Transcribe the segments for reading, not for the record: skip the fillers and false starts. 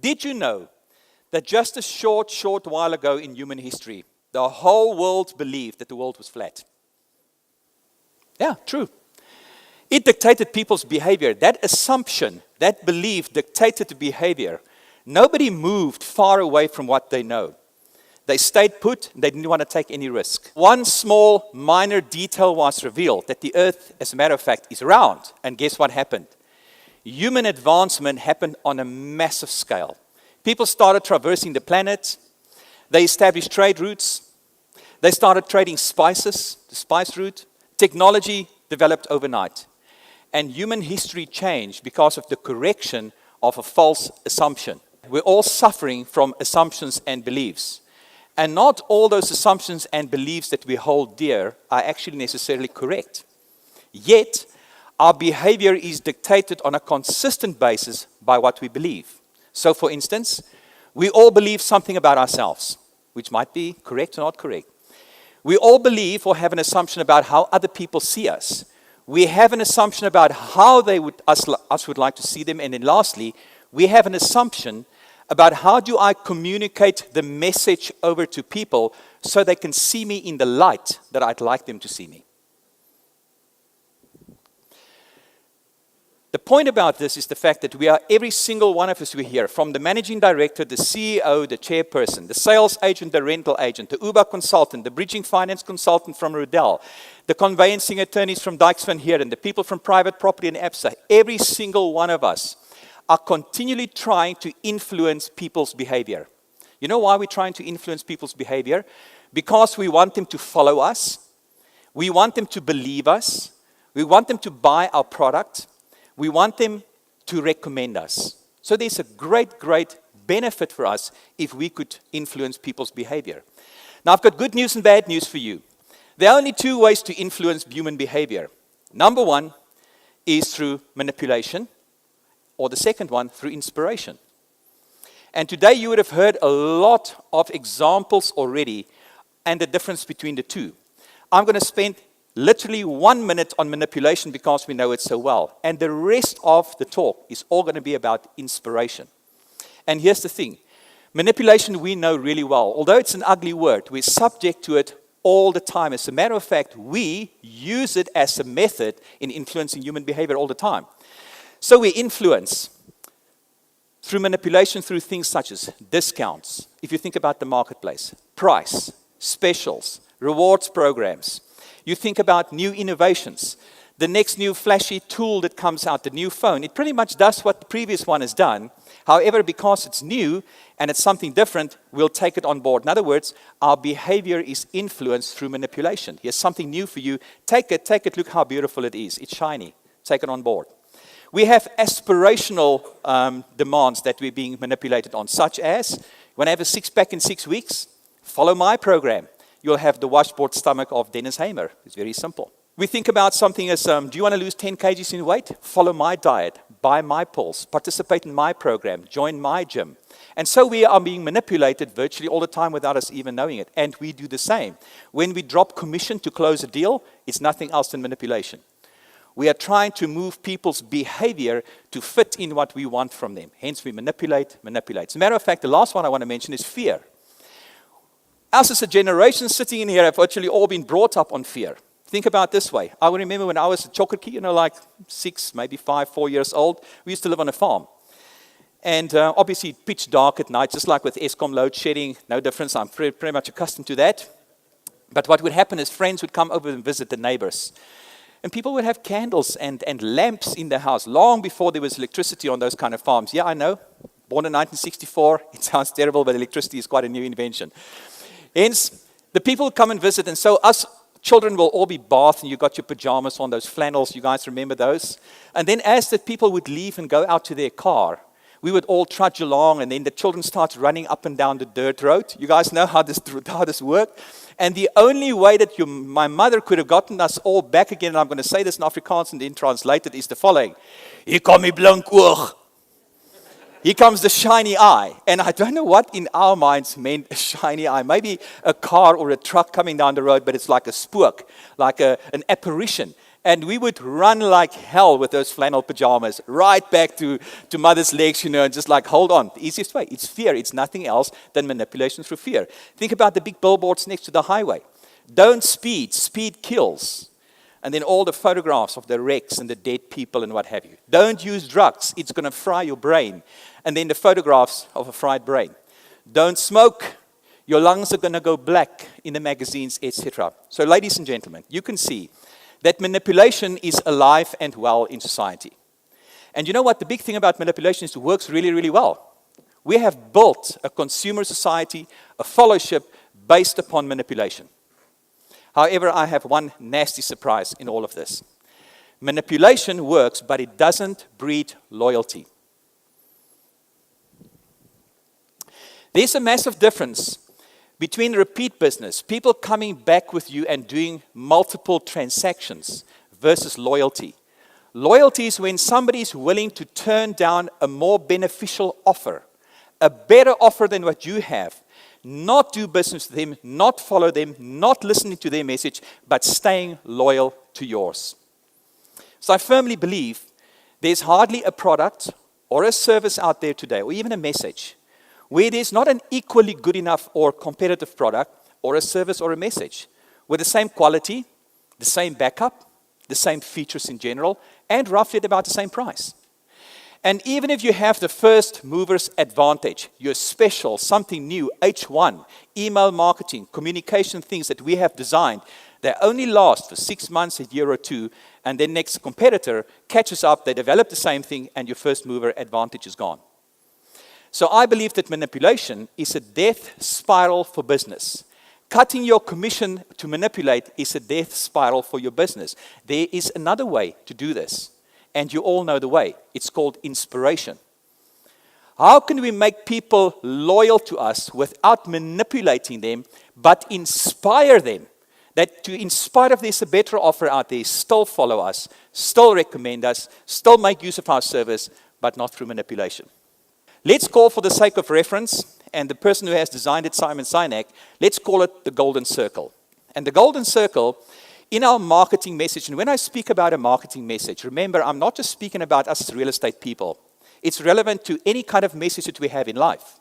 Did you know that just a short while ago in human history, the whole world believed that the world was flat? Yeah, true. It dictated people's behavior. That assumption, that belief dictated the behavior. Nobody moved far away from what they know. They stayed put, they didn't want to take any risk. One small, minor detail was revealed, that the earth, as a matter of fact, is round. And guess what happened? Human advancement happened on a massive scale. People started traversing the planet. They established trade routes. They started trading spices, the spice route. Technology developed overnight. And human history changed because of the correction of a false assumption. We're all suffering from assumptions and beliefs. And not all those assumptions and beliefs that we hold dear are actually necessarily correct. Yet, our behavior is dictated on a consistent basis by what we believe. So, for instance, we all believe something about ourselves, which might be correct or not correct. We all believe or have an assumption about how other people see us. We have an assumption about how they would us would like to see them. And then lastly, we have an assumption about how do I communicate the message over to people so they can see me in the light that I'd like them to see me. The point about this is the fact that every single one of us we're here, from the managing director, the CEO, the chairperson, the sales agent, the rental agent, the Uber consultant, the bridging finance consultant from Rudell, the conveyancing attorneys from Dykes Van Heeren, the people from private property and ABSA, every single one of us are continually trying to influence people's behavior. You know why we're trying to influence people's behavior? Because we want them to follow us. We want them to believe us. We want them to buy our product. We want them to recommend us. So there's a great benefit for us if we could influence people's behavior. Now, I've got good news and bad news for you. There are only two ways to influence human behavior. Number one is through manipulation, or the second one, through inspiration. And today you would have heard a lot of examples already and the difference between the two. I'm going to spend literally 1 minute on manipulation because we know it so well. And the rest of the talk is all going to be about inspiration. And here's the thing. Manipulation we know really well. Although it's an ugly word, we're subject to it all the time. As a matter of fact, we use it as a method in influencing human behavior all the time. So we influence through manipulation through things such as discounts. If you think about the marketplace, price, specials, rewards programs. You think about new innovations, the next new flashy tool that comes out, the new phone. It pretty much does what the previous one has done. However, because it's new and it's something different, we'll take it on board. In other words, our behavior is influenced through manipulation. Here's something new for you. Take it. Look how beautiful it is. It's shiny. Take it on board. We have aspirational demands that we're being manipulated on, such as, when I have a six-pack in 6 weeks, follow my program. You'll have the washboard stomach of Dennis Hamer. It's very simple. We think about something as, do you want to lose 10 kgs in weight? Follow my diet, buy my pills, participate in my program, join my gym. And so we are being manipulated virtually all the time without us even knowing it. And we do the same. When we drop commission to close a deal, it's nothing else than manipulation. We are trying to move people's behavior to fit in what we want from them. Hence, we manipulate. As a matter of fact, the last one I want to mention is fear. Us as a generation sitting in here have actually all been brought up on fear. Think about it this way. I remember when I was a chocolate kid, like 6, maybe 5, 4 years old, we used to live on a farm. And obviously pitch dark at night, just like with Eskom load shedding, no difference. I'm pretty much accustomed to that. But what would happen is friends would come over and visit the neighbors. And people would have candles and lamps in their house long before there was electricity on those kind of farms. Yeah, I know. Born in 1964, it sounds terrible, but electricity is quite a new invention. Hence, the people would come and visit, and so us children will all be bathed, and you got your pajamas on, those flannels, you guys remember those? And then as the people would leave and go out to their car, we would all trudge along, and then the children start running up and down the dirt road. You guys know how this worked? And the only way that my mother could have gotten us all back again, and I'm going to say this in Afrikaans and then translate it, is the following. Hier kom die blink oog. Here comes the shiny eye. And I don't know what in our minds meant a shiny eye. Maybe a car or a truck coming down the road, but it's like a spook, like an apparition. And we would run like hell with those flannel pajamas right back to mother's legs, and just like, hold on. The easiest way, it's fear. It's nothing else than manipulation through fear. Think about the big billboards next to the highway. Don't speed. Speed kills. And then all the photographs of the wrecks and the dead people and what have you. Don't use drugs. It's going to fry your brain. And then the photographs of a fried brain. Don't smoke. Your lungs are going to go black in the magazines, etc. So ladies and gentlemen, you can see that manipulation is alive and well in society. And you know what? The big thing about manipulation is it works really, really well. We have built a consumer society, a fellowship based upon manipulation. However, I have one nasty surprise in all of this. Manipulation works, but it doesn't breed loyalty. There's a massive difference between repeat business, people coming back with you and doing multiple transactions, versus loyalty. Loyalty is when somebody is willing to turn down a more beneficial offer, a better offer than what you have, not do business with them, not follow them, not listening to their message, but staying loyal to yours. So I firmly believe there's hardly a product or a service out there today, or even a message, where there's not an equally good enough or competitive product or a service or a message with the same quality, the same backup, the same features in general, and roughly at about the same price. And even if you have the first mover's advantage, you're special, something new, H1, email marketing, communication things that we have designed, they only last for 6 months, a year or two, and then next competitor catches up, they develop the same thing, and your first mover advantage is gone. So I believe that manipulation is a death spiral for business. Cutting your commission to manipulate is a death spiral for your business. There is another way to do this, and you all know the way. It's called inspiration. How can we make people loyal to us without manipulating them, but inspire them? That in spite of there's a better offer out there, still follow us, still recommend us, still make use of our service, but not through manipulation. Let's call, for the sake of reference, and the person who has designed it, Simon Sinek, let's call it the golden circle. And the golden circle, in our marketing message, and when I speak about a marketing message, remember, I'm not just speaking about us as real estate people. It's relevant to any kind of message that we have in life.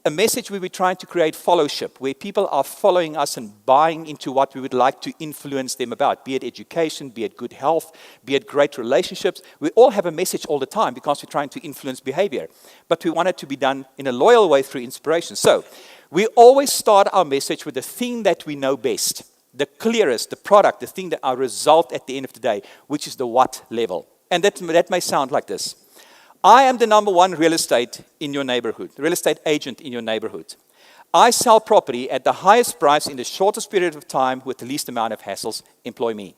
A message where we're trying to create fellowship, where people are following us and buying into what we would like to influence them about, be it education, be it good health, be it great relationships. We all have a message all the time because we're trying to influence behavior. But we want it to be done in a loyal way through inspiration. So we always start our message with the thing that we know best, the clearest, the product, the thing that our result at the end of the day, which is the what level. And that may sound like this. I am the number one real estate in your neighborhood, real estate agent in your neighborhood. I sell property at the highest price in the shortest period of time with the least amount of hassles. Employ me.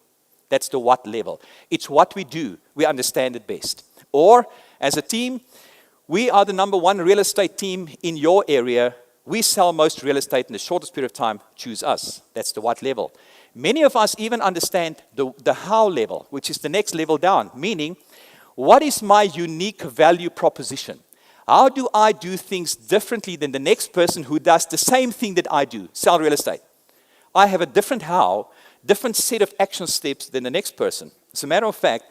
That's the what level. It's what we do. We understand it best. Or, as a team, we are the number one real estate team in your area. We sell most real estate in the shortest period of time. Choose us. That's the what level. Many of us even understand the how level, which is the next level down, meaning, what is my unique value proposition? How do I do things differently than the next person who does the same thing that I do, sell real estate? I have a different how, different set of action steps than the next person. As a matter of fact,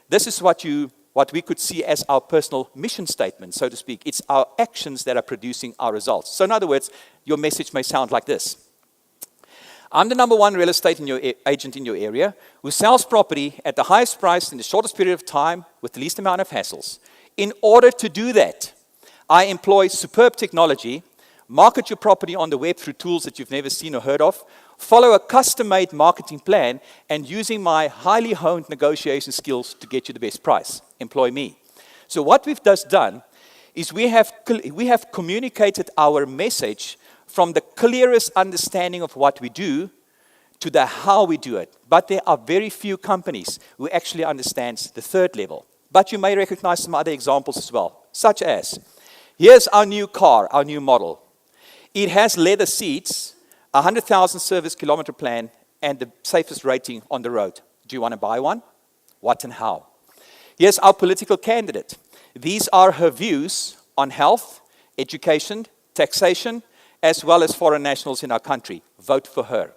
this is what we could see as our personal mission statement, so to speak. It's our actions that are producing our results. So in other words, your message may sound like this. I'm the number one real estate agent in your area who sells property at the highest price in the shortest period of time with the least amount of hassles. In order to do that, I employ superb technology, market your property on the web through tools that you've never seen or heard of, follow a custom-made marketing plan, and using my highly honed negotiation skills to get you the best price. Employ me. So what we've just done is we have communicated our message from the clearest understanding of what we do to the how we do it. But there are very few companies who actually understand the third level. But you may recognize some other examples as well, such as, here's our new car, our new model. It has leather seats, 100,000 service kilometer plan, and the safest rating on the road. Do you want to buy one? What and how? Here's our political candidate. These are her views on health, education, taxation, as well as foreign nationals in our country. Vote for her.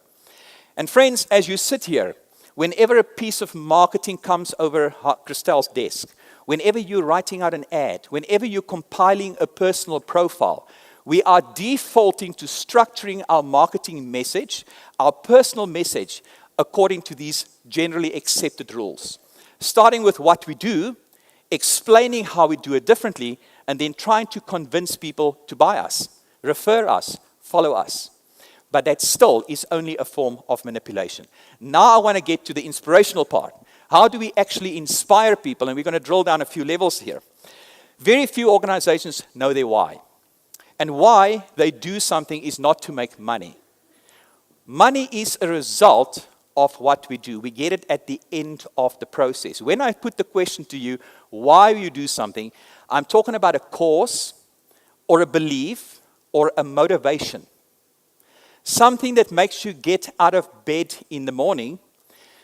And friends, as you sit here, Whenever a piece of marketing comes over Christelle's desk, whenever you're writing out an ad, whenever you're compiling a personal profile, we are defaulting to structuring our marketing message, our personal message, according to these generally accepted rules. Starting with what we do, explaining how we do it differently, and then trying to convince people to buy us, refer us, follow us. But that still is only a form of manipulation. Now I want to get to the inspirational part. How do we actually inspire people? And we're going to drill down a few levels here. Very few organizations know their why. And why they do something is not to make money. Money is a result of what we do. We get it at the end of the process. When I put the question to you, why you do something, I'm talking about a cause or a belief or a motivation. Something that makes you get out of bed in the morning,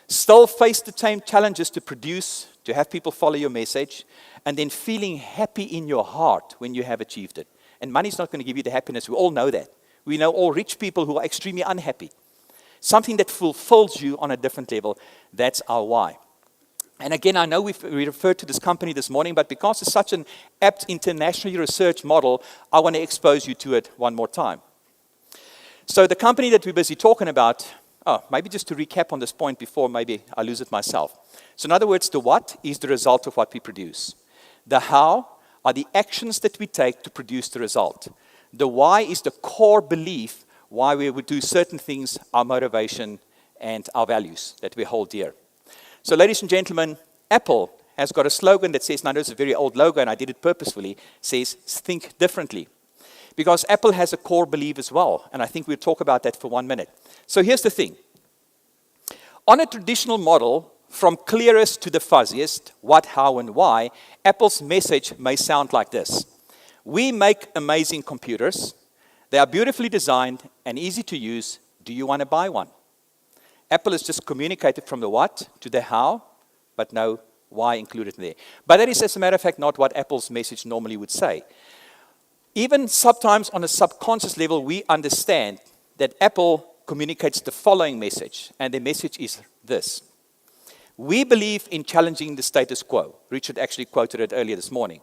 still face the same challenges to produce, to have people follow your message, and then feeling happy in your heart when you have achieved it. And money's not going to give you the happiness. We all know that. We know all rich people who are extremely unhappy. Something that fulfills you on a different level. That's our why. And again, I know we referred to this company this morning, but because it's such an apt internationally researched model, I want to expose you to it one more time. So the company that we're busy talking about, maybe just to recap on this point before maybe I lose it myself. So in other words, the what is the result of what we produce. The how are the actions that we take to produce the result. The why is the core belief why we would do certain things, our motivation and our values that we hold dear. So ladies and gentlemen, Apple has got a slogan that says, now this is a very old logo and I did it purposefully, says think differently. Because Apple has a core belief as well, and I think we'll talk about that for 1 minute. So here's the thing. On a traditional model, from clearest to the fuzziest, what, how, and why, Apple's message may sound like this. We make amazing computers. They are beautifully designed and easy to use. Do you want to buy one? Apple has just communicated from the what to the how, but no why included in there. But that is, as a matter of fact, not what Apple's message normally would say. Even sometimes on a subconscious level, we understand that Apple communicates the following message, and the message is this. We believe in challenging the status quo. Richard actually quoted it earlier this morning.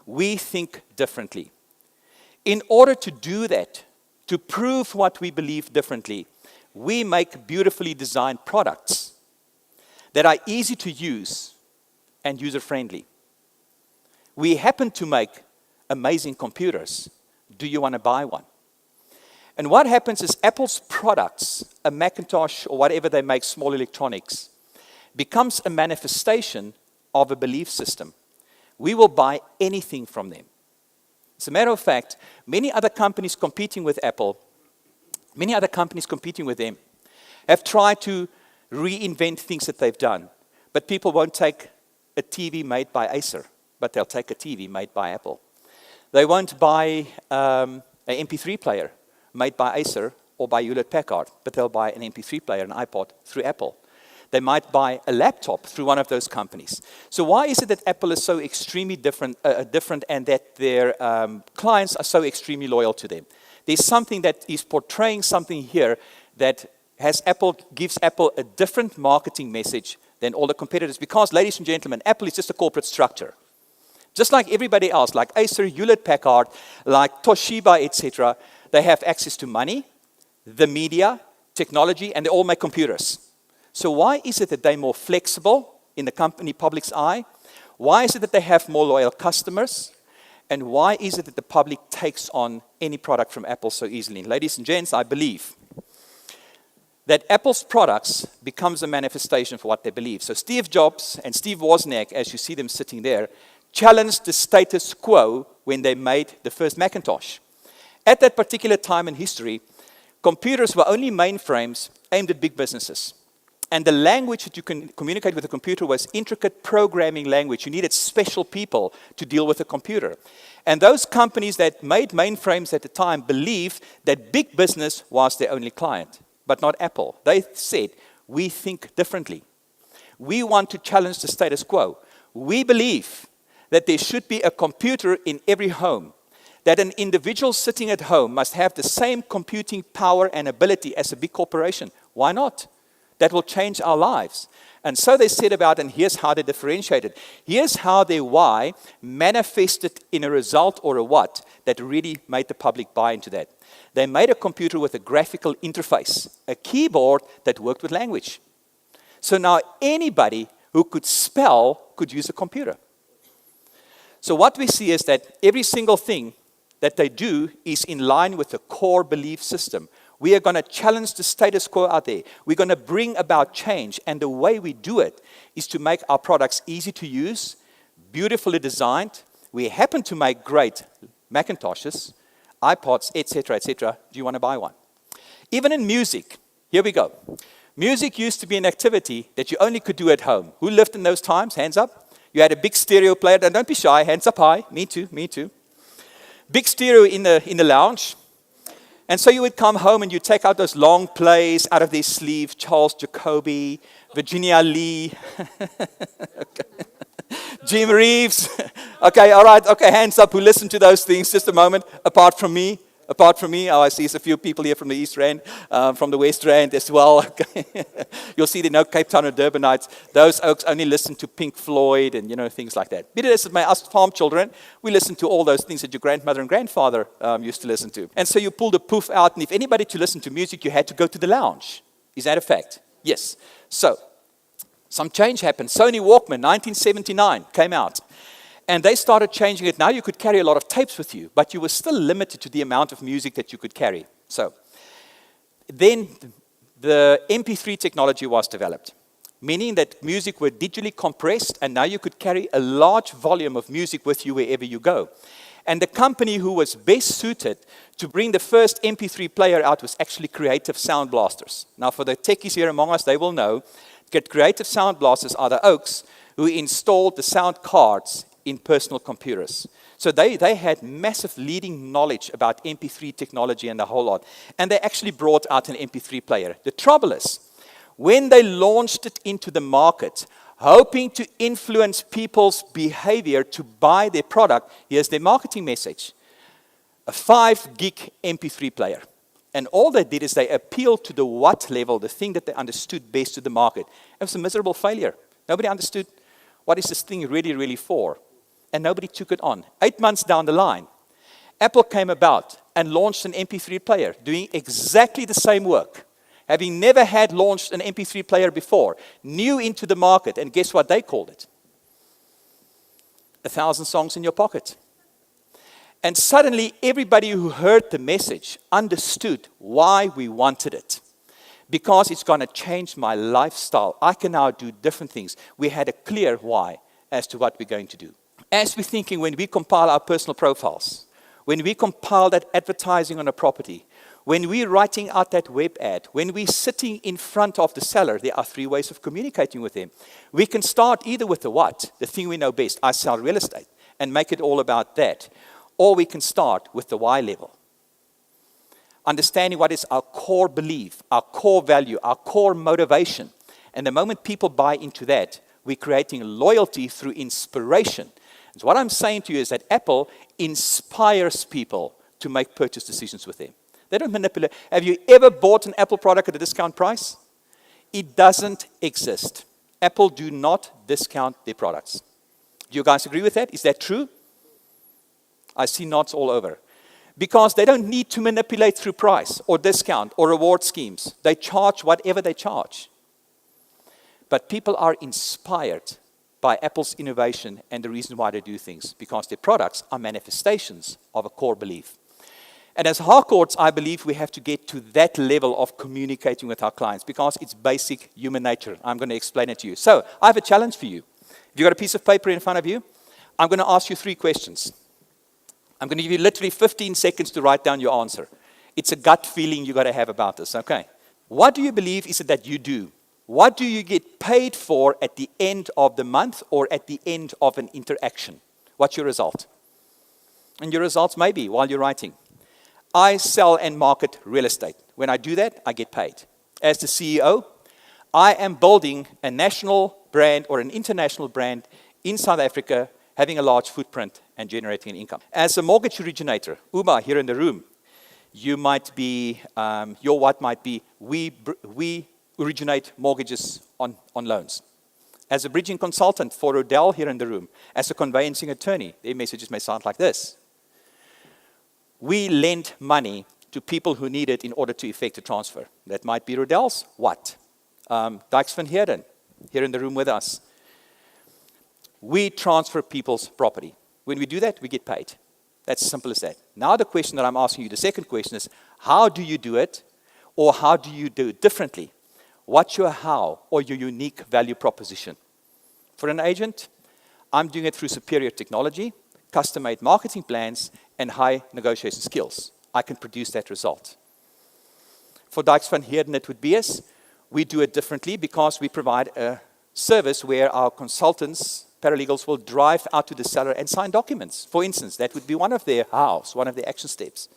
We think differently. In order to do that, to prove what we believe differently, we make beautifully designed products that are easy to use and user-friendly. We happen to make amazing computers. Do you want to buy one? And what happens is Apple's products, a Macintosh or whatever they make, small electronics, becomes a manifestation of a belief system. We will buy anything from them. As a matter of fact, many other companies competing with Apple, many other companies competing with them, have tried to reinvent things that they've done. But people won't take a TV made by Acer, but they'll take a TV made by Apple. They won't buy an MP3 player made by Acer or by Hewlett-Packard, but they'll buy an MP3 player, an iPod, through Apple. They might buy a laptop through one of those companies. So why is it that Apple is so extremely different and that their clients are so extremely loyal to them? There's something that is portraying something here that gives Apple a different marketing message than all the competitors. Because, ladies and gentlemen, Apple is just a corporate structure. Just like everybody else, like Acer, Hewlett-Packard, like Toshiba, etc., they have access to money, the media, technology, and they all make computers. So why is it that they're more flexible in the company public's eye? Why is it that they have more loyal customers? And why is it that the public takes on any product from Apple so easily? Ladies and gents, I believe that Apple's products becomes a manifestation for what they believe. So Steve Jobs and Steve Wozniak, as you see them sitting there, challenged the status quo when they made the first Macintosh. At that particular time in history, computers were only mainframes aimed at big businesses. And the language that you can communicate with a computer was intricate programming language. You needed special people to deal with a computer. And those companies that made mainframes at the time believed that big business was their only client, but not Apple. They said, we think differently. We want to challenge the status quo. We believe that there should be a computer in every home, that an individual sitting at home must have the same computing power and ability as a big corporation. Why not? that will change our lives. And so they set about, and here's how they differentiated. Here's how their why manifested in a result or a what that really made the public buy into that. They made a computer with a graphical interface, a keyboard that worked with language. So now anybody who could spell could use a computer. So what we see is that every single thing that they do is in line with the core belief system. We are going to challenge the status quo out there. We're going to bring about change. And the way we do it is to make our products easy to use, beautifully designed. We happen to make great Macintoshes, iPods, etc., etc. Do you want to buy one? Even in music, here we go. Music used to be an activity that you only could do at home. Who lived in those times? Hands up. You had a big stereo player. Don't be shy. Hands up high. Me too, me too. Big stereo in the lounge. And so you would come home and you take out those long plays out of their sleeve, Charles Jacoby, Virginia Lee, Jim Reeves. Okay, all right, okay, hands up who listened to those things just a moment, apart from me, I see a few people here from the East Rand, from the West Rand as well. You'll see there are no Cape Town or Durbanites. Those oaks only listen to Pink Floyd and, things like that. But as us farm children, we listen to all those things that your grandmother and grandfather used to listen to. And so you pulled a poof out, and if anybody to listen to music, you had to go to the lounge. Is that a fact? Yes. So, some change happened. Sony Walkman, 1979, came out. And they started changing it. Now you could carry a lot of tapes with you, but you were still limited to the amount of music that you could carry. So then the MP3 technology was developed, meaning that music were digitally compressed, and now you could carry a large volume of music with you wherever you go. And the company who was best suited to bring the first MP3 player out was actually Creative Sound Blasters. Now for the techies here among us, they will know that Creative Sound Blasters are the oaks who installed the sound cards in personal computers. So they had massive leading knowledge about MP3 technology and the whole lot. And they actually brought out an MP3 player. The trouble is, when they launched it into the market, hoping to influence people's behavior to buy their product, here's their marketing message. A 5 gig MP3 player. And all they did is they appealed to the what level, the thing that they understood best to the market. It was a miserable failure. Nobody understood what is this thing really, really for. And nobody took it on. 8 months down the line, Apple came about and launched an MP3 player, doing exactly the same work. Having never had launched an MP3 player before, new into the market, and guess what they called it? 1,000 songs in your pocket. And suddenly, everybody who heard the message understood why we wanted it. Because it's going to change my lifestyle. I can now do different things. We had a clear why as to what we're going to do. As we're thinking, when we compile our personal profiles, when we compile that advertising on a property, when we're writing out that web ad, when we're sitting in front of the seller, there are 3 ways of communicating with them. We can start either with the what, the thing we know best, I sell real estate, and make it all about that. Or we can start with the why level. Understanding what is our core belief, our core value, our core motivation. And the moment people buy into that, we're creating loyalty through inspiration. So what I'm saying to you is that Apple inspires people to make purchase decisions with them. They don't manipulate. Have you ever bought an Apple product at a discount price? It doesn't exist. Apple do not discount their products. Do you guys agree with that? Is that true? I see nods all over. Because they don't need to manipulate through price or discount or reward schemes. They charge whatever they charge. But people are inspired by Apple's innovation and the reason why they do things, because their products are manifestations of a core belief. And as Harcourts, I believe we have to get to that level of communicating with our clients because it's basic human nature. I'm going to explain it to you. So, I have a challenge for you. If you've got a piece of paper in front of you, I'm going to ask you 3 questions. I'm going to give you literally 15 seconds to write down your answer. It's a gut feeling you've got to have about this, okay? What do you believe is it that you do? What do you get paid for at the end of the month or at the end of an interaction? What's your result? And your results may be while you're writing. I sell and market real estate. When I do that, I get paid. As the CEO, I am building a national brand or an international brand in South Africa, having a large footprint and generating an income. As a mortgage originator, Uma here in the room, you might be, your what might be, we originate mortgages on loans. As a bridging consultant for Rodell here in the room, as a conveyancing attorney, their messages may sound like this. We lend money to people who need it in order to effect a transfer. That might be Rodell's. What? Dykes van Heerden, here in the room with us. We transfer people's property. When we do that, we get paid. That's simple as that. Now the question that I'm asking you, the second question is, how do you do it? Or how do you do it differently? What's your how or your unique value proposition? For an agent, I'm doing it through superior technology, custom-made marketing plans, and high negotiation skills. I can produce that result. For Dykes van Heerden, it would be us. We do it differently because we provide a service where our consultants, paralegals, will drive out to the seller and sign documents. For instance, that would be one of their hows, one of their action steps.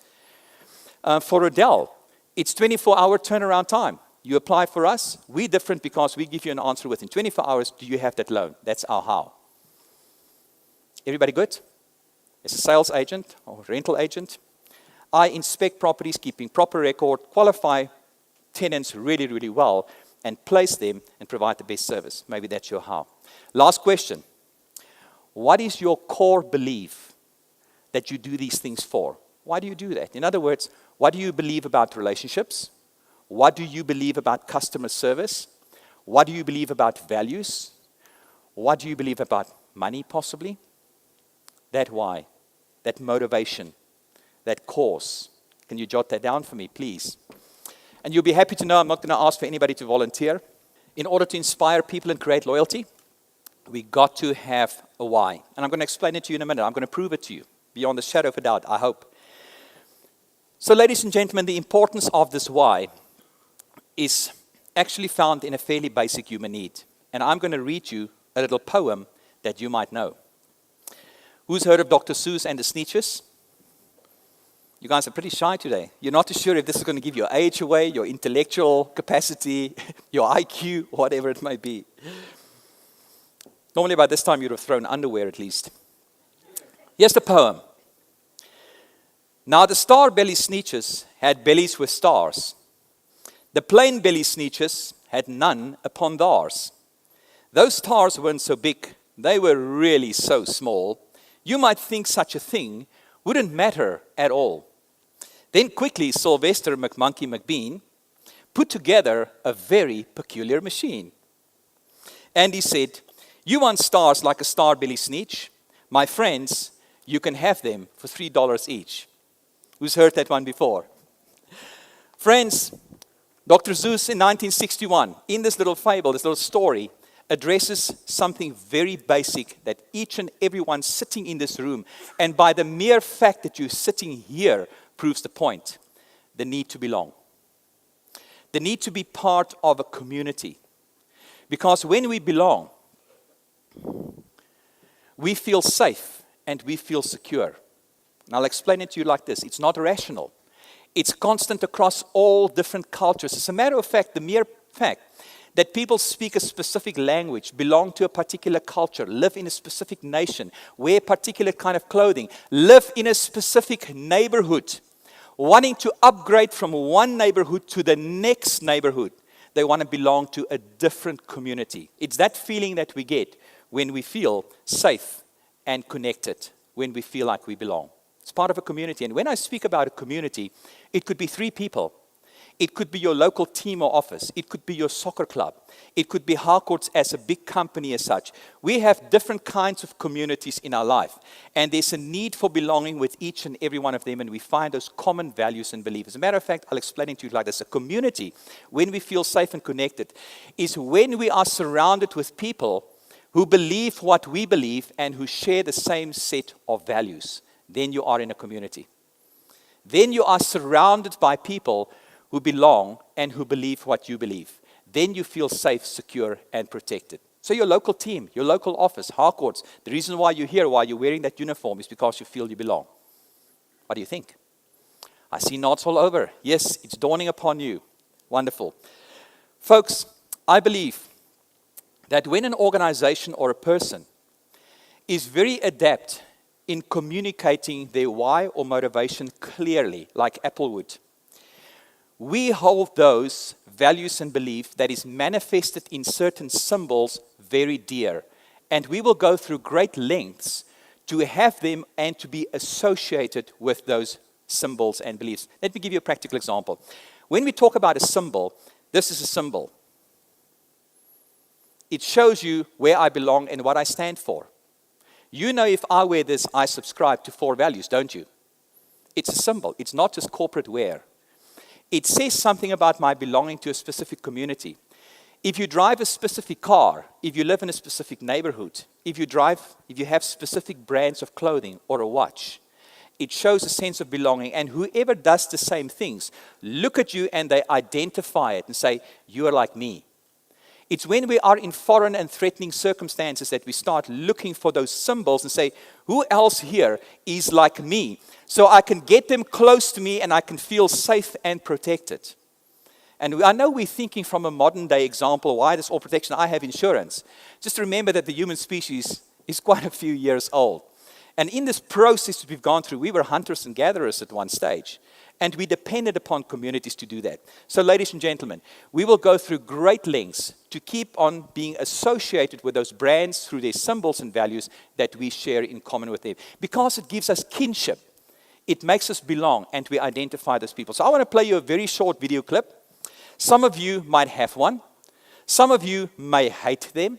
For Rodell, it's 24-hour turnaround time. You apply for us, we're different because we give you an answer within 24 hours. Do you have that loan? That's our how. Everybody good? As a sales agent or rental agent, I inspect properties, keeping proper record, qualify tenants really, really well, and place them and provide the best service. Maybe that's your how. Last question. What is your core belief that you do these things for? Why do you do that? In other words, what do you believe about relationships? What do you believe about customer service? What do you believe about values? What do you believe about money, possibly? That why, that motivation, that cause. Can you jot that down for me, please? And you'll be happy to know I'm not going to ask for anybody to volunteer. In order to inspire people and create loyalty, we got to have a why. And I'm going to explain it to you in a minute. I'm going to prove it to you, beyond the shadow of a doubt, I hope. So, ladies and gentlemen, the importance of this why is actually found in a fairly basic human need. And I'm going to read you a little poem that you might know. Who's heard of Dr. Seuss and the Sneetches? You guys are pretty shy today. You're not too sure if this is going to give your age away, your intellectual capacity, your IQ, whatever it might be. Normally by this time you'd have thrown underwear at least. Here's the poem. Now the star-belly Sneetches had bellies with stars. The plain belly Sneetches had none upon theirs. Those stars weren't so big, they were really so small. You might think such a thing wouldn't matter at all. Then quickly Sylvester McMonkey McBean put together a very peculiar machine. And he said, you want stars like a star-belly Sneetch? My friends, you can have them for $3 each. Who's heard that one before? Friends, Dr. Seuss in 1961, in this little fable, this little story, addresses something very basic that each and everyone sitting in this room, and by the mere fact that you're sitting here, proves the point. The need to belong. The need to be part of a community. Because when we belong, we feel safe and we feel secure. And I'll explain it to you like this. It's not rational. It's constant across all different cultures. As a matter of fact, the mere fact that people speak a specific language, belong to a particular culture, live in a specific nation, wear particular kind of clothing, live in a specific neighborhood, wanting to upgrade from one neighborhood to the next neighborhood. They want to belong to a different community. It's that feeling that we get when we feel safe and connected, when we feel like we belong. It's part of a community. And when I speak about a community, it could be 3 people. It could be your local team or office. It could be your soccer club. It could be Harcourts as a big company as such. We have different kinds of communities in our life. And there's a need for belonging with each and every one of them. And we find those common values and beliefs. As a matter of fact, I'll explain it to you like this. A community, when we feel safe and connected, is when we are surrounded with people who believe what we believe and who share the same set of values. Then you are in a community. Then you are surrounded by people who belong and who believe what you believe. Then you feel safe, secure, and protected. So your local team, your local office, Harcourts, the reason why you're here, why you're wearing that uniform is because you feel you belong. What do you think? I see nods all over. Yes, it's dawning upon you. Wonderful. Folks, I believe that when an organization or a person is very adept in communicating their why or motivation clearly, like Apple would, we hold those values and beliefs that is manifested in certain symbols very dear. And we will go through great lengths to have them and to be associated with those symbols and beliefs. Let me give you a practical example. When we talk about a symbol, this is a symbol. It shows you where I belong and what I stand for. You know, if I wear this, I subscribe to 4 values, don't you? It's a symbol. It's not just corporate wear. It says something about my belonging to a specific community. If you drive a specific car, if you live in a specific neighborhood, if you have specific brands of clothing or a watch, it shows a sense of belonging. And whoever does the same things, look at you and they identify it and say, you are like me. It's when we are in foreign and threatening circumstances that we start looking for those symbols and say, who else here is like me? So I can get them close to me and I can feel safe and protected. And I know we're thinking from a modern day example, why does all protection? I have insurance. Just remember that the human species is quite a few years old. And in this process that we've gone through, we were hunters and gatherers at one stage. And we depended upon communities to do that. So ladies and gentlemen, we will go through great lengths to keep on being associated with those brands through their symbols and values that we share in common with them. Because it gives us kinship. It makes us belong and we identify those people. So I want to play you a very short video clip. Some of you might have one. Some of you may hate them.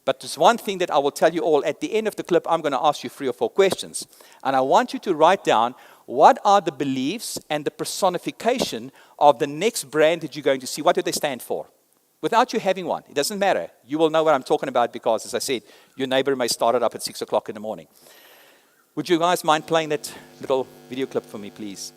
But there's one thing that I will tell you all. At the end of the clip, I'm going to ask you 3 or 4 questions. And I want you to write down what are the beliefs and the personification of the next brand that you're going to see. What do they stand for? Without you having one. It doesn't matter. You will know what I'm talking about because, as I said, your neighbor may start it up at 6 o'clock in the morning. Would you guys mind playing that little video clip for me, please?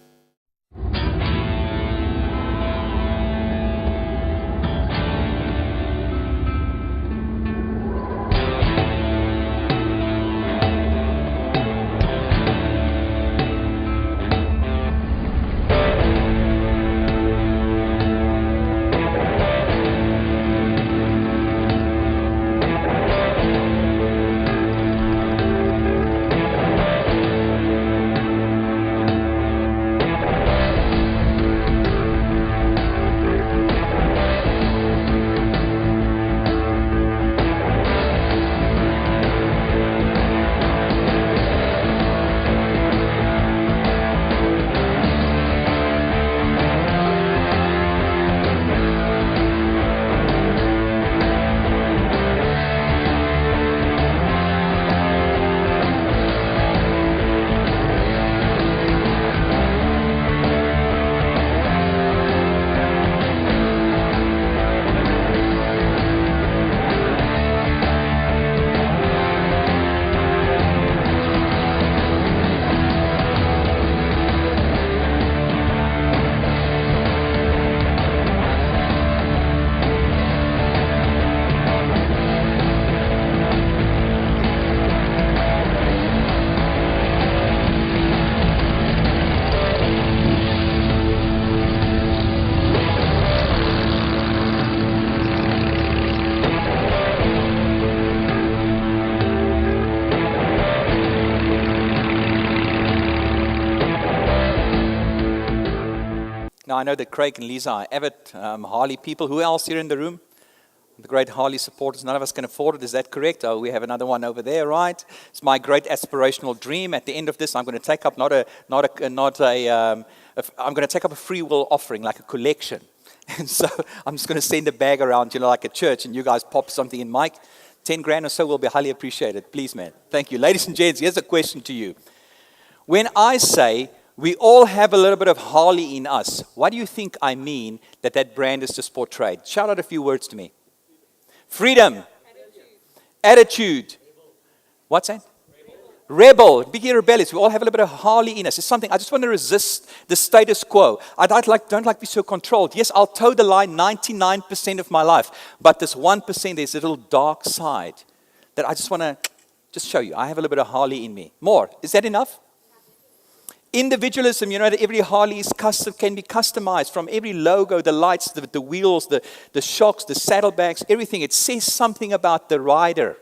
Now, I know that Craig and Lisa are avid Harley people. Who else here in the room? The great Harley supporters. None of us can afford it. Is that correct? Oh, we have another one over there, right? It's my great aspirational dream. At the end of this, I'm going to take up I'm going to take up a free will offering, like a collection. And so I'm just going to send a bag around, like a church, and you guys pop something in. Mike, 10 grand or so will be highly appreciated. Please, man. Thank you. Ladies and gents, here's a question to you. When I say we all have a little bit of Harley in us, what do you think I mean that brand is just portrayed? Shout out a few words to me. Freedom. Attitude. What's that? Rebel. Big rebellious. We all have a little bit of Harley in us. It's something, I just want to resist the status quo. I don't like to be so controlled. Yes, I'll toe the line 99% of my life. But this 1%, there's a little dark side that I just want to just show you. I have a little bit of Harley in me. More. Is that enough? Individualism, that every Harley is can be customized from every logo, the lights, the wheels, the shocks, the saddlebags, everything. It says something about the rider.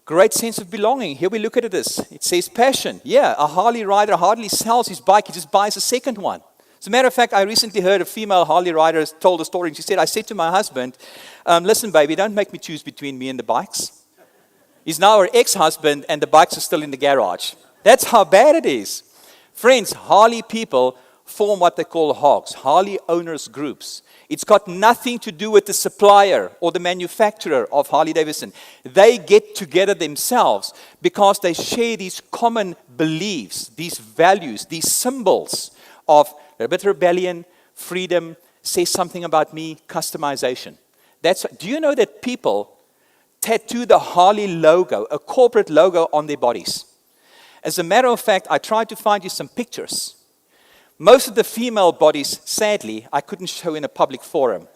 Great sense of belonging. Here we look at this. It says passion. Yeah, a Harley rider hardly sells his bike. He just buys a second one. As a matter of fact, I recently heard a female Harley rider told a story, and she said, I said to my husband, listen, baby, don't make me choose between me and the bikes. He's now her ex-husband, and the bikes are still in the garage. That's how bad it is. Friends, Harley people form what they call HOGs, Harley Owners Groups. It's got nothing to do with the supplier or the manufacturer of Harley Davidson. They get together themselves because they share these common beliefs, these values, these symbols of a little bit rebellion, freedom, say something about me, customization. Do you know that people tattoo the Harley logo, a corporate logo, on their bodies? As a matter of fact, I tried to find you some pictures. Most of the female bodies, sadly, I couldn't show in a public forum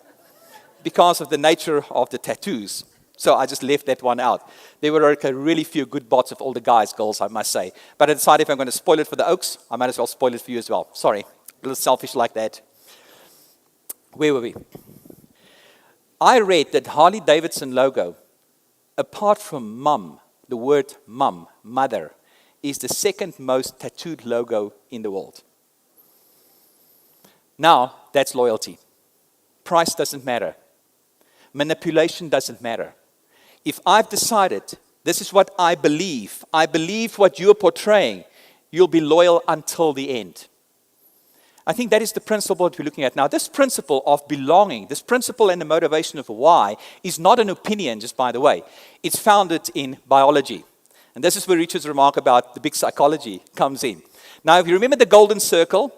because of the nature of the tattoos. So I just left that one out. There were a really few good bots of all the guys, girls, I must say. But I decided if I'm going to spoil it for the Oaks, I might as well spoil it for you as well. Sorry, a little selfish like that. Where were we? I read that Harley Davidson logo, apart from mum, the word mum, mother, is the second most tattooed logo in the world. Now, that's loyalty. Price doesn't matter. Manipulation doesn't matter. If I've decided this is what I believe what you're portraying, you'll be loyal until the end. I think that is the principle that we're looking at now. This principle of belonging, this principle and the motivation of why is not an opinion, just by the way. It's founded in biology. And this is where Richard's remark about the big psychology comes in. Now, if you remember the golden circle,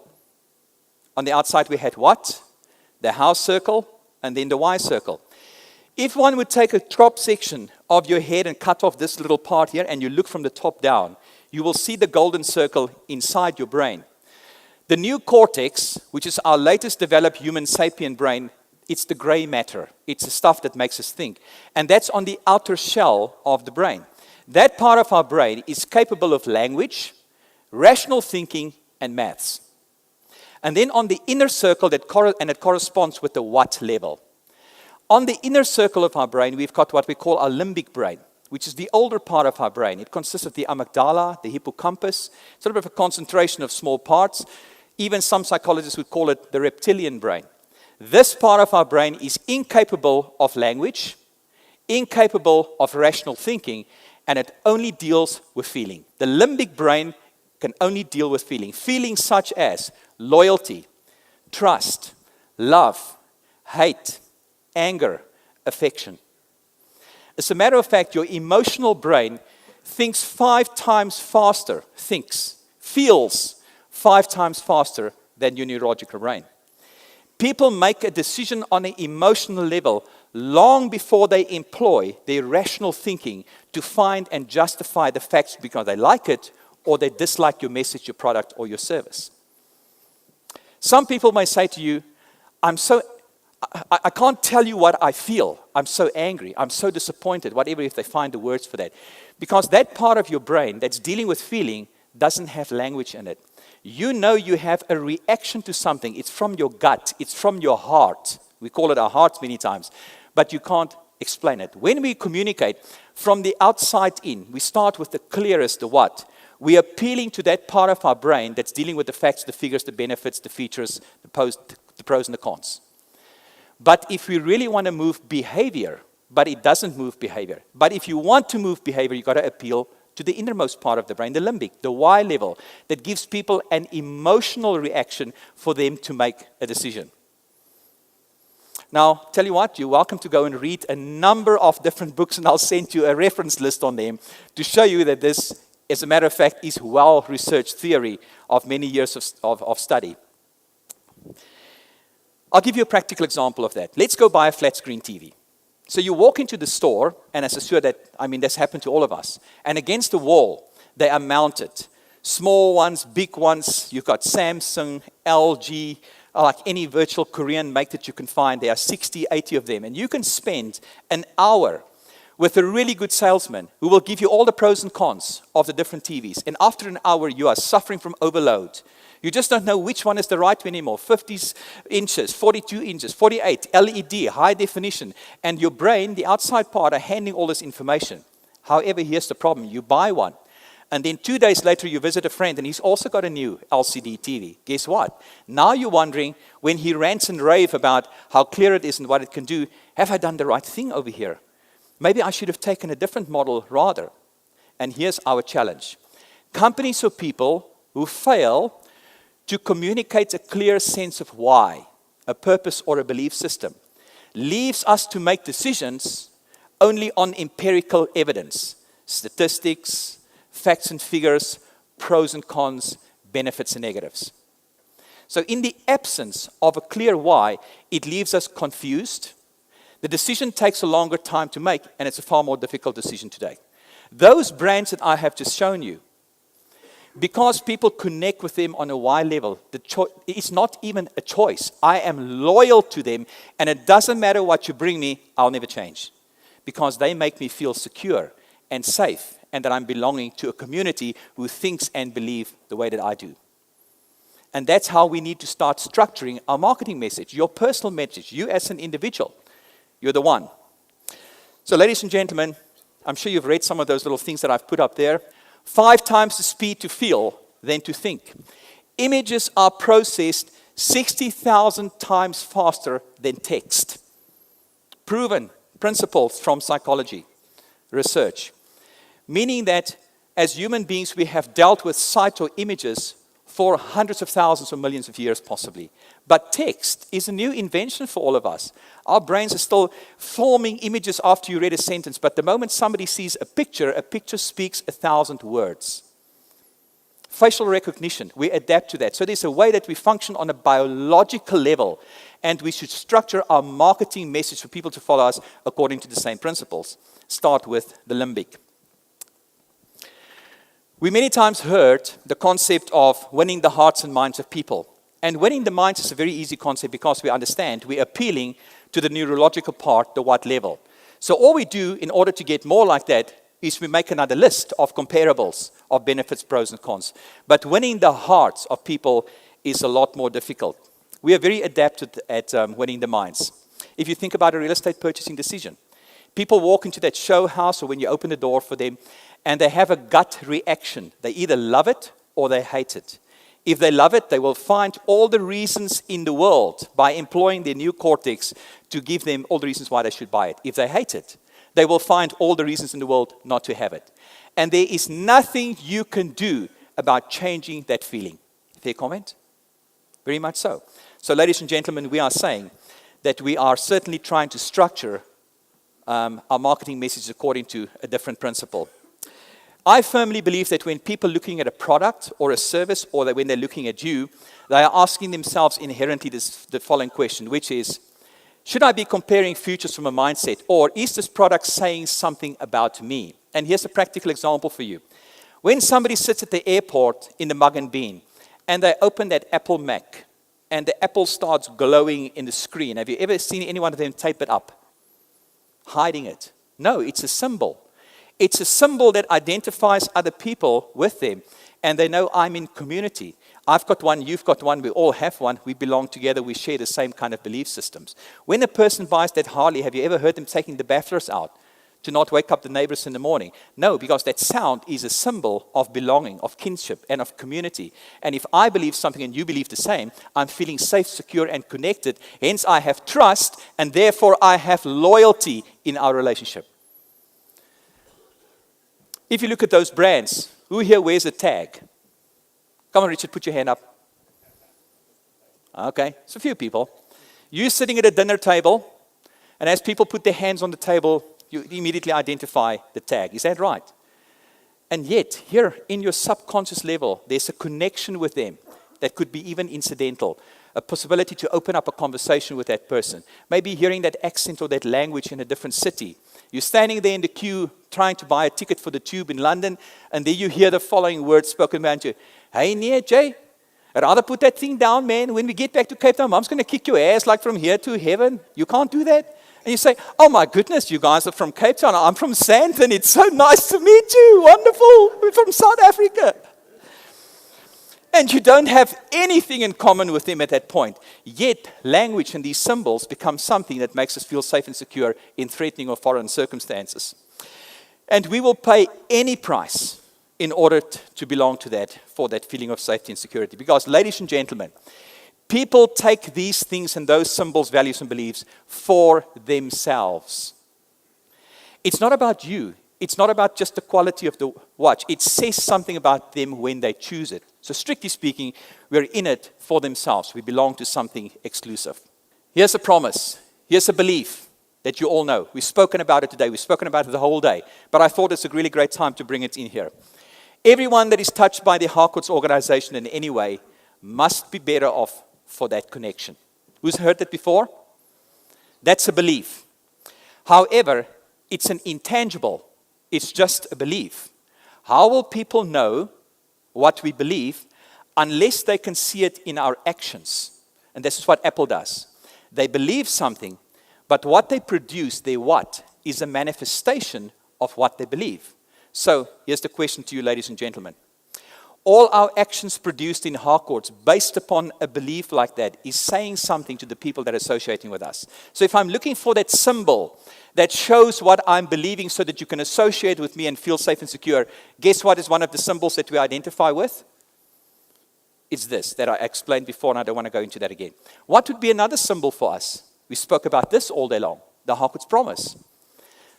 on the outside we had what? The house circle and then the Y circle. If one would take a top section of your head and cut off this little part here and you look from the top down, you will see the golden circle inside your brain. The new cortex, which is our latest developed human sapien brain, it's the gray matter. It's the stuff that makes us think. And that's on the outer shell of the brain. That part of our brain is capable of language, rational thinking, and maths. And then on the inner circle, it corresponds with the what level. On the inner circle of our brain, we've got what we call our limbic brain, which is the older part of our brain. It consists of the amygdala, the hippocampus, sort of a concentration of small parts. Even some psychologists would call it the reptilian brain. This part of our brain is incapable of language, incapable of rational thinking, and it only deals with feeling. The limbic brain can only deal with feeling. Feelings such as loyalty, trust, love, hate, anger, affection. As a matter of fact, your emotional brain thinks 5 times faster, feels 5 times faster than your neurological brain. People make a decision on an emotional level long before they employ their rational thinking to find and justify the facts because they like it or they dislike your message, your product, or your service. Some people may say to you, I can't tell you what I feel. I'm so angry. I'm so disappointed, whatever, if they find the words for that. Because that part of your brain that's dealing with feeling doesn't have language in it. You know you have a reaction to something. It's from your gut. It's from your heart. We call it our hearts many times. But you can't explain it. When we communicate from the outside in, we start with the clearest, the what. We're appealing to that part of our brain that's dealing with the facts, the figures, the benefits, the features, the pros and the cons. But if we really want to move behavior, but it doesn't move behavior. But if you want to move behavior, you've got to appeal to the innermost part of the brain, the limbic, the Y level, that gives people an emotional reaction for them to make a decision. Now, tell you what, you're welcome to go and read a number of different books, and I'll send you a reference list on them to show you that this, as a matter of fact, is well-researched theory of many years of study. I'll give you a practical example of that. Let's go buy a flat-screen TV. So you walk into the store, and as I assure that, that's happened to all of us, and against the wall, they are mounted. Small ones, big ones, you've got Samsung, LG, like any virtual Korean make that you can find. There are 60, 80 of them, and you can spend an hour with a really good salesman who will give you all the pros and cons of the different TVs. And after an hour, you are suffering from overload. You just don't know which one is the right one anymore. 50 inches, 42 inches, 48, LED, high definition. And your brain, the outside part, are handing all this information. However, here's the problem. You buy one. And then 2 days later, you visit a friend, and he's also got a new LCD TV. Guess what? Now you're wondering, when he rants and raves about how clear it is and what it can do, have I done the right thing over here? Maybe I should have taken a different model rather. And here's our challenge. Companies or people who fail to communicate a clear sense of why, a purpose or a belief system, leaves us to make decisions only on empirical evidence, statistics, facts and figures, pros and cons, benefits and negatives. So in the absence of a clear why, it leaves us confused. The decision takes a longer time to make, and it's a far more difficult decision today. Those brands that I have just shown you, because people connect with them on a why level, it's not even a choice. I am loyal to them, and it doesn't matter what you bring me, I'll never change. Because they make me feel secure and safe, and that I'm belonging to a community who thinks and believes the way that I do. And that's how we need to start structuring our marketing message, your personal message, you as an individual. You're the one. So ladies and gentlemen, I'm sure you've read some of those little things that I've put up there. 5 times the speed to feel than to think. Images are processed 60,000 times faster than text. Proven principles from psychology, research. Meaning that as human beings, we have dealt with sight or images for hundreds of thousands or millions of years possibly. But text is a new invention for all of us. Our brains are still forming images after you read a sentence, but the moment somebody sees a picture speaks 1,000 words. Facial recognition, we adapt to that. So there's a way that we function on a biological level, and we should structure our marketing message for people to follow us according to the same principles. Start with the limbic. We many times heard the concept of winning the hearts and minds of people. And winning the minds is a very easy concept because we understand we're appealing to the neurological part, the what level. So all we do in order to get more like that is we make another list of comparables of benefits, pros, and cons. But winning the hearts of people is a lot more difficult. We are very adapted at winning the minds. If you think about a real estate purchasing decision, people walk into that show house or when you open the door for them, and they have a gut reaction. They either love it or they hate it. If they love it, they will find all the reasons in the world by employing their new cortex to give them all the reasons why they should buy it. If they hate it, they will find all the reasons in the world not to have it. And there is nothing you can do about changing that feeling. Fair comment? Very much so. So, ladies and gentlemen, we are saying that we are certainly trying to structure our marketing message according to a different principle. I firmly believe that when people are looking at a product or a service, or that when they're looking at you, they are asking themselves inherently the following question, which is, should I be comparing futures from a mindset, or is this product saying something about me? And here's a practical example for you. When somebody sits at the airport in the mug and bean, and they open that Apple Mac, and the apple starts glowing in the screen, have you ever seen any one of them tape it up? Hiding it? No, it's a symbol. It's a symbol that identifies other people with them, and they know I'm in community. I've got one, you've got one, we all have one, we belong together, we share the same kind of belief systems. When a person buys that Harley, have you ever heard them taking the bafflers out to not wake up the neighbors in the morning? No, because that sound is a symbol of belonging, of kinship, and of community. And if I believe something and you believe the same, I'm feeling safe, secure, and connected. Hence, I have trust, and therefore I have loyalty in our relationship. If you look at those brands, who here wears a tag? Come on, Richard, put your hand up. Okay, it's a few people. You're sitting at a dinner table, and as people put their hands on the table, you immediately identify the tag. Is that right? And yet, here in your subconscious level, there's a connection with them that could be even incidental. A possibility to open up a conversation with that person. Maybe hearing that accent or that language in a different city. You're standing there in the queue trying to buy a ticket for the tube in London, and then you hear the following words spoken around you. Hey, nee, Jay, I'd rather put that thing down, man. When we get back to Cape Town, Mom's going to kick your ass like from here to heaven. You can't do that. And you say, oh my goodness, you guys are from Cape Town. I'm from Sandton. It's so nice to meet you. Wonderful. We're from South Africa. And you don't have anything in common with them at that point. Yet, language and these symbols become something that makes us feel safe and secure in threatening or foreign circumstances. And we will pay any price in order to belong to that, for that feeling of safety and security. Because, ladies and gentlemen, people take these things and those symbols, values, and beliefs for themselves. It's not about you. It's not about just the quality of the watch. It says something about them when they choose it. So strictly speaking, we're in it for themselves. We belong to something exclusive. Here's a promise. Here's a belief that you all know. We've spoken about it today. We've spoken about it the whole day. But I thought it's a really great time to bring it in here. Everyone that is touched by the Harcourts organization in any way must be better off for that connection. Who's heard that before? That's a belief. However, it's an intangible. It's just a belief. How will people know what we believe unless they can see it in our actions? And this is what Apple does. They believe something, but what they produce, their what, is a manifestation of what they believe. So, here's the question to you, ladies and gentlemen. All our actions produced in Harcourts based upon a belief like that is saying something to the people that are associating with us. So if I'm looking for that symbol that shows what I'm believing so that you can associate with me and feel safe and secure, guess what is one of the symbols that we identify with? It's this that I explained before, and I don't want to go into that again. What would be another symbol for us? We spoke about this all day long, the Harcourts promise.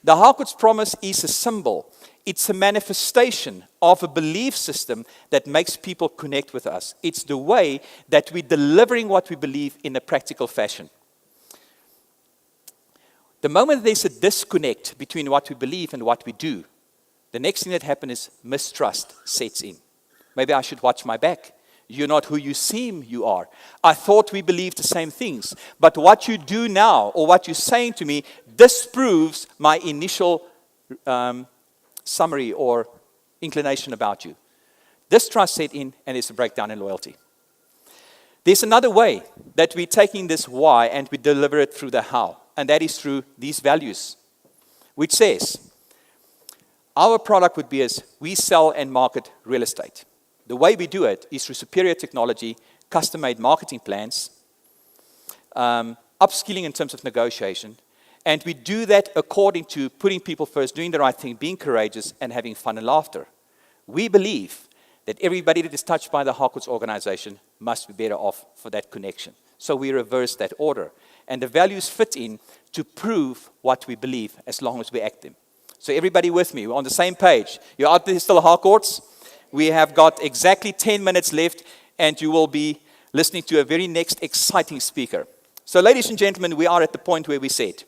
The Harcourts promise is a symbol. It's a manifestation of a belief system that makes people connect with us. It's the way that we're delivering what we believe in a practical fashion. The moment there's a disconnect between what we believe and what we do, the next thing that happens is mistrust sets in. Maybe I should watch my back. You're not who you seem you are. I thought we believed the same things. But what you do now, or what you're saying to me, disproves my initial summary or inclination about you. Distrust set in, and there's a breakdown in loyalty. There's another way that we're taking this why and we deliver it through the how. And that is through these values, which says, our product would be as we sell and market real estate. The way we do it is through superior technology, custom-made marketing plans, upskilling in terms of negotiation, and we do that according to putting people first, doing the right thing, being courageous, and having fun and laughter. We believe that everybody that is touched by the Harcourts organization must be better off for that connection. So we reverse that order. And the values fit in to prove what we believe as long as we act them. So everybody with me, we're on the same page. You're out there still, Harcourts? We have got exactly 10 minutes left, and you will be listening to a very next exciting speaker. So, ladies and gentlemen, we are at the point where we said,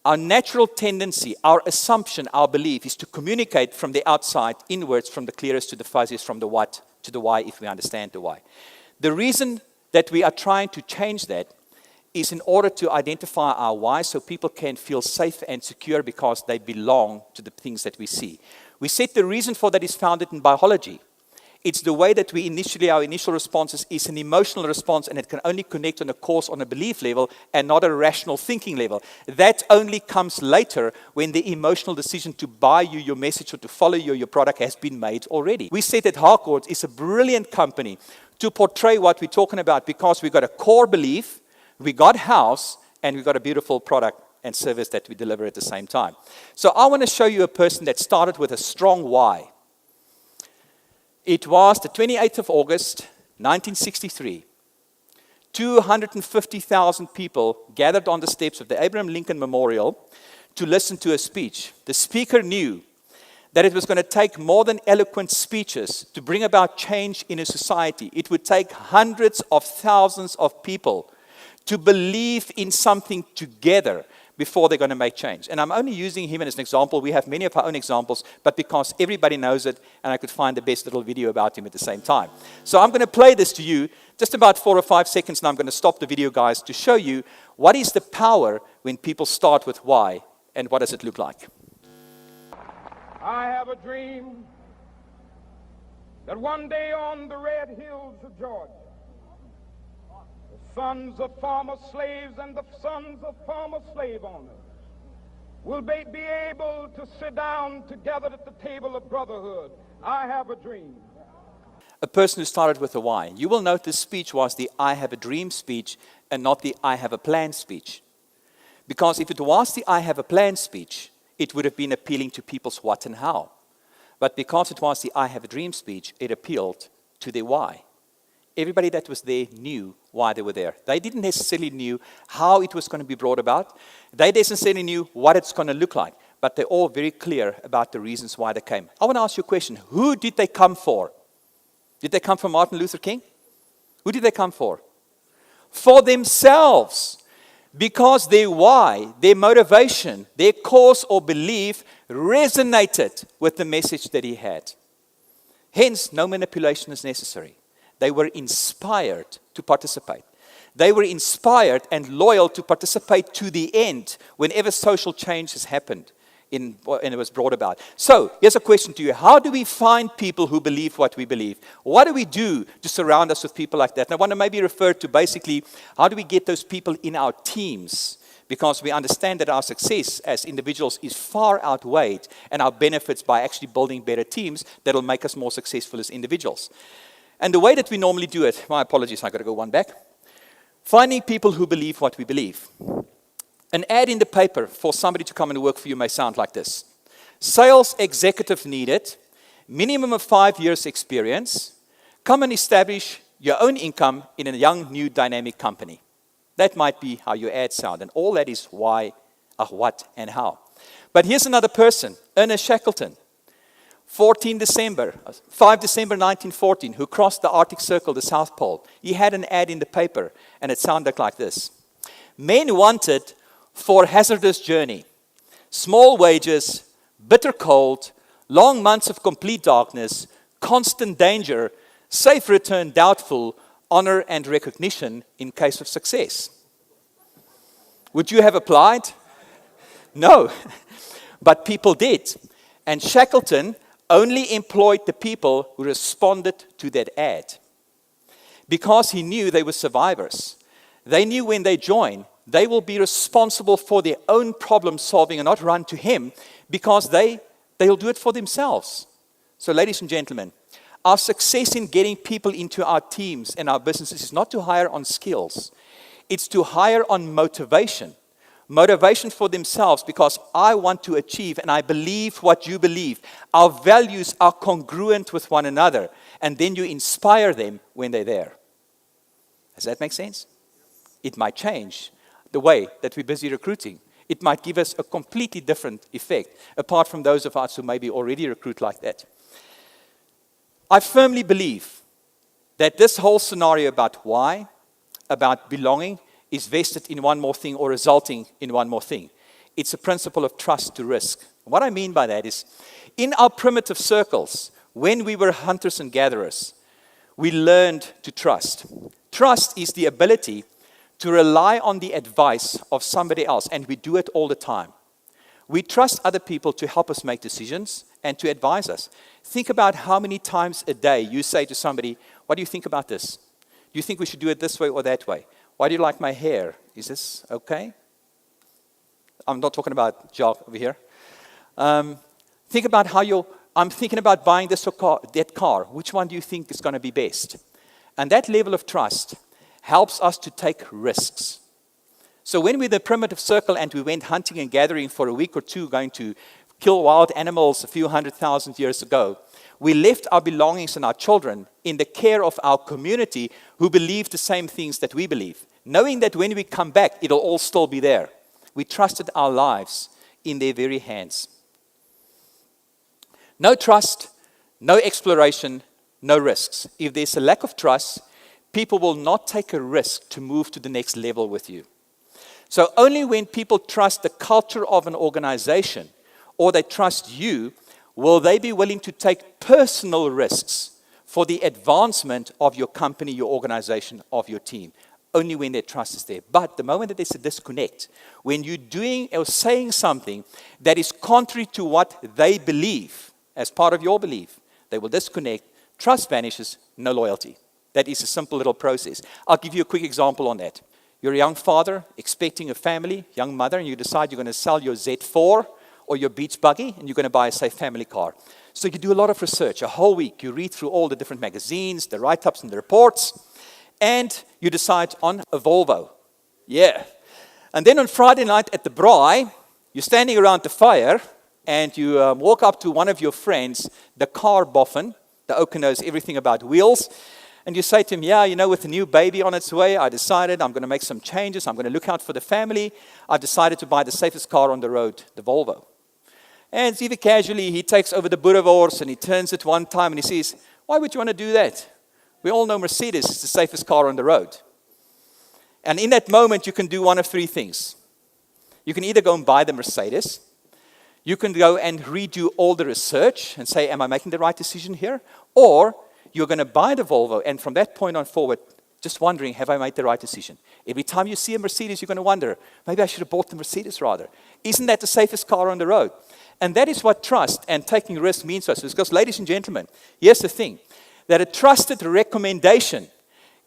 our natural tendency, our assumption, our belief is to communicate from the outside inwards, from the clearest to the fuzziest, from the what to the why, if we understand the why. The reason that we are trying to change that is in order to identify our why so people can feel safe and secure because they belong to the things that we see. We said the reason for that is founded in biology. It's the way that our initial responses is an emotional response, and it can only connect on a belief level and not a rational thinking level. That only comes later when the emotional decision to buy you your message or to follow you your product has been made already. We said that Harcourts is a brilliant company to portray what we're talking about because we've got a core belief, we got house, and we've got a beautiful product and service that we deliver at the same time. So I want to show you a person that started with a strong why. It was the 28th of August, 1963. 250,000 people gathered on the steps of the Abraham Lincoln Memorial to listen to a speech. The speaker knew that it was going to take more than eloquent speeches to bring about change in a society. It would take hundreds of thousands of people to believe in something together before they're going to make change. And I'm only using him as an example. We have many of our own examples, but because everybody knows it, and I could find the best little video about him at the same time. So I'm going to play this to you, just about 4 or 5 seconds, and I'm going to stop the video, guys, to show you what is the power when people start with why, and what does it look like. I have a dream that one day on the red hills of Georgia, the sons of former slaves and the sons of former slave owners will be able to sit down together at the table of brotherhood. I have a dream. A person who started with a why. You will note this speech was the I have a dream speech and not the I have a plan speech. Because if it was the I have a plan speech, it would have been appealing to people's what and how. But because it was the I have a dream speech, it appealed to their why. Everybody that was there knew why they were there. They didn't necessarily knew how it was going to be brought about. They necessarily knew what it's going to look like. But they're all very clear about the reasons why they came. I want to ask you a question. Who did they come for? Did they come for Martin Luther King? Who did they come for? For themselves. Because their why, their motivation, their cause or belief resonated with the message that he had. Hence, no manipulation is necessary. They were inspired to participate. They were inspired and loyal to participate to the end whenever social change has happened and it was brought about. So, here's a question to you. How do we find people who believe what we believe? What do we do to surround us with people like that? And I want to maybe refer to basically, how do we get those people in our teams? Because we understand that our success as individuals is far outweighed and our benefits by actually building better teams that will make us more successful as individuals. And the way that we normally do it, my apologies, I've got to go one back. Finding people who believe what we believe. An ad in the paper for somebody to come and work for you may sound like this. Sales executive needed, minimum of 5 years experience, come and establish your own income in a young, new, dynamic company. That might be how your ad sound, and all that is why, what, and how. But here's another person, Ernest Shackleton, 5 December 1914, who crossed the Arctic Circle, the South Pole. He had an ad in the paper, and it sounded like this. Men wanted for hazardous journey, small wages, bitter cold, long months of complete darkness, constant danger, safe return doubtful, honor and recognition in case of success. Would you have applied? No, but people did. And Shackleton only employed the people who responded to that ad because he knew they were survivors. They knew when they join, they will be responsible for their own problem solving and not run to him because they'll do it for themselves. So ladies and gentlemen, our success in getting people into our teams and our businesses is not to hire on skills. It's to hire on motivation. Motivation for themselves because I want to achieve and I believe what you believe. Our values are congruent with one another. And then you inspire them when they're there. Does that make sense? It might change the way that we're busy recruiting. It might give us a completely different effect, apart from those of us who maybe already recruit like that. I firmly believe that this whole scenario about why, about belonging, is vested in one more thing or resulting in one more thing. It's a principle of trust to risk. What I mean by that is, in our primitive circles, when we were hunters and gatherers, we learned to trust. Trust is the ability to rely on the advice of somebody else, and we do it all the time. We trust other people to help us make decisions and to advise us. Think about how many times a day you say to somebody, what do you think about this? Do you think we should do it this way or that way? Why do you like my hair? Is this okay? I'm not talking about Jock over here. Think about how I'm thinking about buying this or that car. Which one do you think is going to be best? And that level of trust helps us to take risks. So when we're in the primitive circle and we went hunting and gathering for a week or two, going to kill wild animals a few 100,000 years ago, we left our belongings and our children in the care of our community who believe the same things that we believe, knowing that when we come back, it'll all still be there. We trusted our lives in their very hands. No trust, no exploration, no risks. If there's a lack of trust, people will not take a risk to move to the next level with you. So only when people trust the culture of an organization or they trust you, will they be willing to take personal risks for the advancement of your company, your organization, of your team. Only when their trust is there. But the moment that there's a disconnect, when you're doing or saying something that is contrary to what they believe, as part of your belief, they will disconnect, trust vanishes, no loyalty. That is a simple little process. I'll give you a quick example on that. You're a young father expecting a family, young mother, and you decide you're going to sell your Z4 or your beach buggy, and you're going to buy a safe family car. So you do a lot of research, a whole week. You read through all the different magazines, the write-ups and the reports, and you decide on a Volvo. Yeah. And then on Friday night at the braai, you're standing around the fire and you walk up to one of your friends, the car boffin, the oak knows everything about wheels, and you say to him, yeah, with the new baby on its way, I decided I'm going to make some changes. I'm going to look out for the family. I've decided to buy the safest car on the road, the Volvo. And even casually, he takes over the boerewors and he turns it one time and he says, why would you want to do that? We all know Mercedes is the safest car on the road. And in that moment, you can do one of three things. You can either go and buy the Mercedes. You can go and redo all the research and say, am I making the right decision here? Or you're going to buy the Volvo, and from that point on forward, just wondering, have I made the right decision? Every time you see a Mercedes, you're going to wonder, maybe I should have bought the Mercedes rather. Isn't that the safest car on the road? And that is what trust and taking risks means to us. Because, ladies and gentlemen, here's the thing, that a trusted recommendation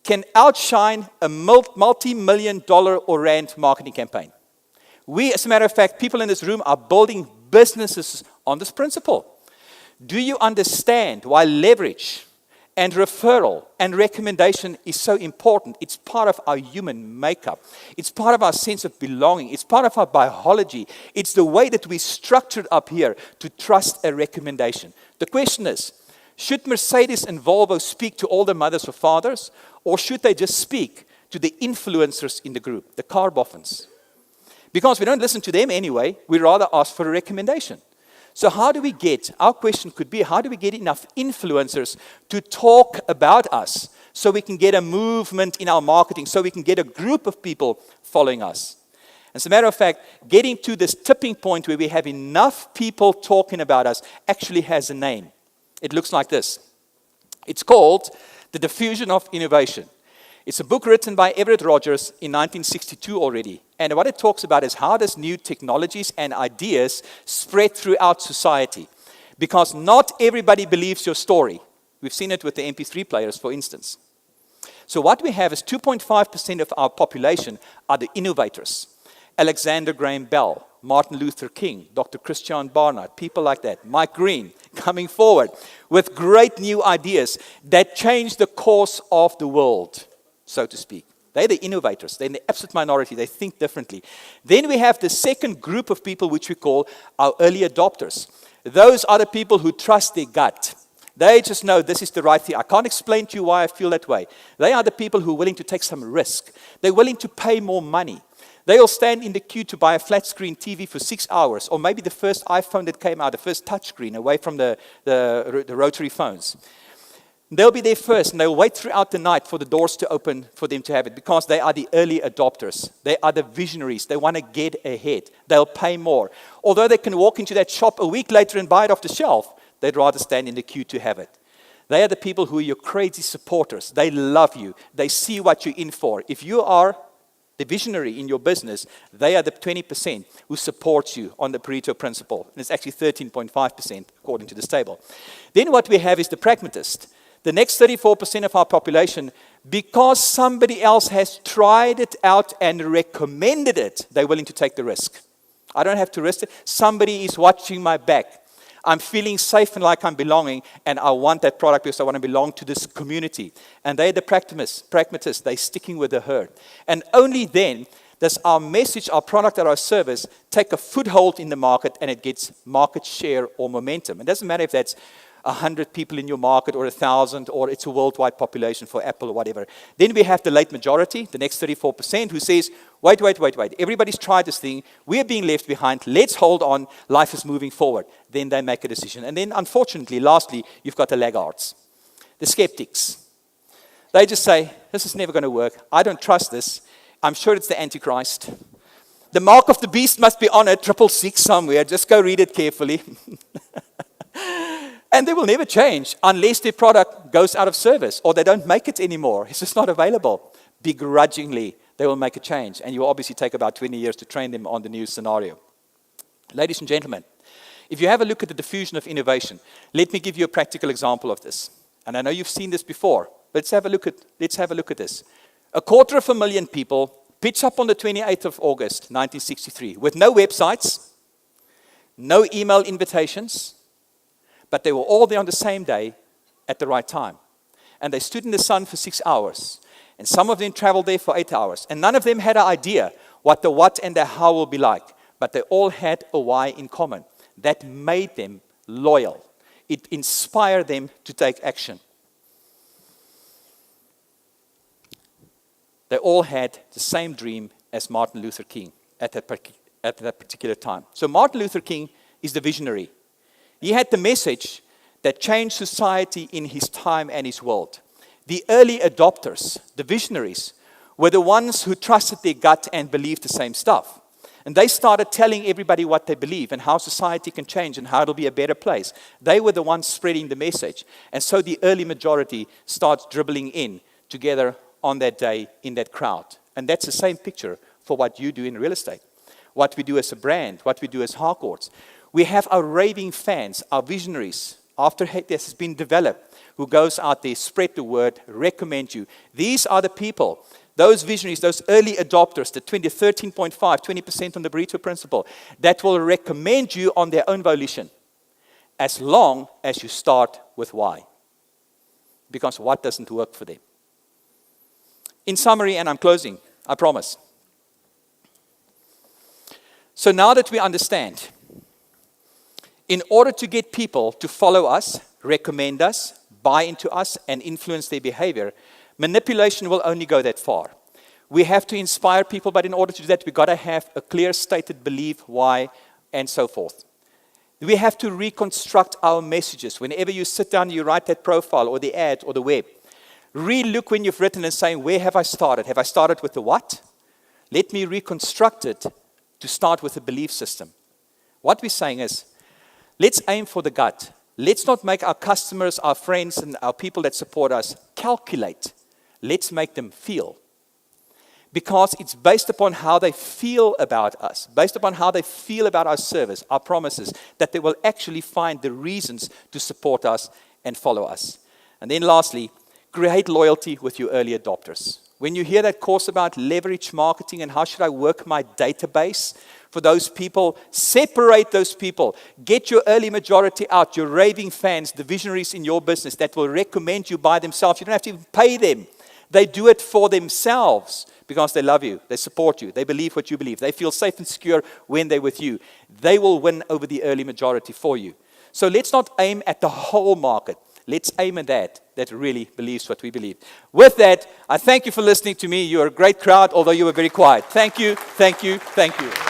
can outshine a multi-million-dollar or rand marketing campaign. We, as a matter of fact, people in this room are building businesses on this principle. Do you understand why leverage and referral and recommendation is so important? It's part of our human makeup. It's part of our sense of belonging. It's part of our biology. It's the way that we structured up here to trust a recommendation. The question is, should Mercedes and Volvo speak to all the mothers or fathers, or should they just speak to the influencers in the group, the car boffins? Because we don't listen to them anyway, we rather ask for a recommendation. So how do we get, our question could be, how do we get enough influencers to talk about us so we can get a movement in our marketing, so we can get a group of people following us? As a matter of fact, getting to this tipping point where we have enough people talking about us actually has a name. It looks like this. It's called The Diffusion of Innovation. It's a book written by Everett Rogers in 1962 already. And what it talks about is how does new technologies and ideas spread throughout society? Because not everybody believes your story. We've seen it with the MP3 players, for instance. So what we have is 2.5% of our population are the innovators. Alexander Graham Bell, Martin Luther King, Dr. Christian Barnard, people like that, Mike Green, coming forward with great new ideas that change the course of the world, so to speak. They're the innovators. They're in the absolute minority. They think differently. Then we have the second group of people, which we call our early adopters. Those are the people who trust their gut. They just know this is the right thing. I can't explain to you why I feel that way. They are the people who are willing to take some risk. They're willing to pay more money. They'll stand in the queue to buy a flat screen TV for 6 hours, or maybe the first iPhone that came out, the first touchscreen, away from the rotary phones. They'll be there first, and they'll wait throughout the night for the doors to open for them to have it, because they are the early adopters. They are the visionaries. They want to get ahead. They'll pay more. Although they can walk into that shop a week later and buy it off the shelf, they'd rather stand in the queue to have it. They are the people who are your crazy supporters. They love you. They see what you're in for. If you are the visionary in your business, they are the 20% who support you on the Pareto principle. And it's actually 13.5% according to this table. Then what we have is the pragmatist. The next 34% of our population, because somebody else has tried it out and recommended it, they're willing to take the risk. I don't have to risk it. Somebody is watching my back. I'm feeling safe and like I'm belonging, and I want that product because I want to belong to this community. And they're the pragmatists. They're sticking with the herd. And only then does our message, our product, or our service take a foothold in the market, and it gets market share or momentum. It doesn't matter if that's 100 people in your market or 1,000, or it's a worldwide population for Apple or whatever. Then we have the late majority, the next 34%, who says, wait. Everybody's tried this thing. We're being left behind. Let's hold on. Life is moving forward. Then they make a decision. And then, unfortunately, lastly, you've got the laggards, the skeptics. They just say, this is never going to work. I don't trust this. I'm sure it's the Antichrist. The mark of the beast must be on it, 666 somewhere. Just go read it carefully. And they will never change unless their product goes out of service or they don't make it anymore. It's just not available. Begrudgingly, they will make a change. And you will obviously take about 20 years to train them on the new scenario. Ladies and gentlemen, if you have a look at the diffusion of innovation, let me give you a practical example of this. And I know you've seen this before, but let's have a look at this. 250,000 people pitch up on the 28th of August, 1963, with no websites, no email invitations, but they were all there on the same day at the right time. And they stood in the sun for 6 hours. And some of them traveled there for 8 hours. And none of them had an idea what the what and the how will be like. But they all had a why in common. that made them loyal. It inspired them to take action. They all had the same dream as Martin Luther King at that particular time. So Martin Luther King is the visionary. He had the message that changed society in his time and his world. The early adopters, the visionaries, were the ones who trusted their gut and believed the same stuff. And they started telling everybody what they believe and how society can change and how it'll be a better place. They were the ones spreading the message. And so the early majority starts dribbling in together on that day in that crowd. And that's the same picture for what you do in real estate, what we do as a brand, what we do as Harcourts. We have our raving fans, our visionaries, after this has been developed, who goes out there, spread the word, recommend you. These are the people, those visionaries, those early adopters, the 13.5, 20% on the Burrito principle, that will recommend you on their own volition, as long as you start with why. Because what doesn't work for them? In summary, and I'm closing, I promise. So now that we understand, in order to get people to follow us, recommend us, buy into us, and influence their behavior, manipulation will only go that far. We have to inspire people, but in order to do that, we've got to have a clear stated belief, why, and so forth. We have to reconstruct our messages. Whenever you sit down, you write that profile or the ad or the web. Re-look when you've written and saying, where have I started? Have I started with the what? Let me reconstruct it to start with a belief system. What we're saying is, let's aim for the gut. Let's not make our customers, our friends, and our people that support us calculate. Let's make them feel. Because it's based upon how they feel about us, based upon how they feel about our service, our promises, that they will actually find the reasons to support us and follow us. And then lastly, create loyalty with your early adopters. When you hear that course about leverage marketing and how should I work my database for those people, separate those people. Get your early majority out, your raving fans, the visionaries in your business that will recommend you by themselves. You don't have to even pay them. They do it for themselves because they love you, they support you, they believe what you believe. They feel safe and secure when they're with you. They will win over the early majority for you. So let's not aim at the whole market. Let's aim at that really believes what we believe. With that, I thank you for listening to me. You're a great crowd, although you were very quiet. Thank you, thank you, thank you.